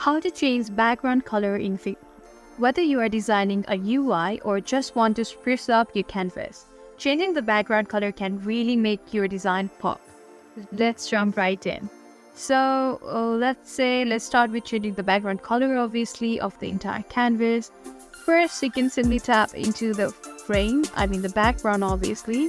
How to change background color in Figma. Whether you are designing a UI or just want to spruce up your canvas, changing the background color can really make your design pop. Let's jump right in. So let's start with changing the background color, obviously, of the entire canvas. First, you can simply tap into the frame, the background, obviously.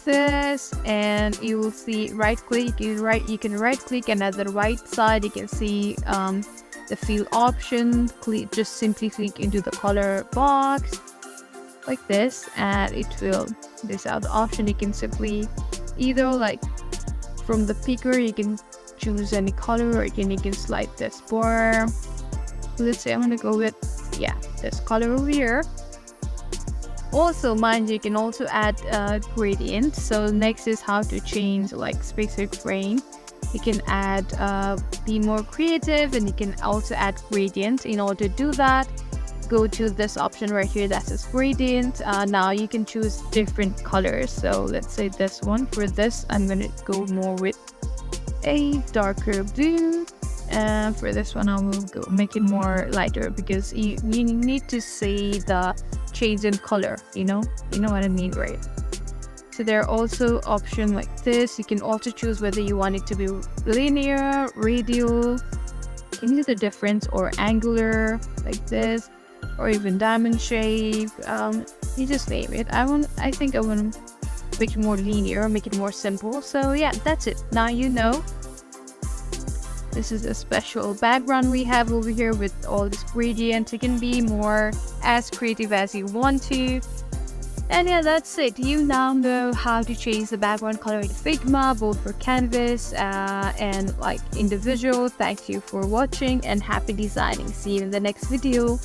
This, and you will see right click. You can right click, and at the right side you can see the fill option. Just simply click into the color box like this, and it will this out the option. You can simply either from the picker you can choose any color, or you can slide this bar. Let's say I'm gonna go with this color over here. Also, mind you can also add gradient. So next is how to change specific frame. You can add be more creative, and you can also add gradient. In order to do that, go to this option right here that says gradient. Now you can choose different colors. So let's say this one. For this, I'm gonna go more with a darker blue. And for this one, I will go make it more lighter, because you need to see the change in color. You know what I mean, right? So there are also options like this. You can also choose whether you want it to be linear, radial, any other difference, or angular like this, or even diamond shape. You just name it. I think I want to make it more linear, make it more simple. So yeah, that's it. Now you know. This is a special background we have over here with all this gradient. You can be more as creative as you want to. And yeah, that's it. You now know how to change the background color in Figma, both for canvas and individual. Thank you for watching, and happy designing. See you in the next video.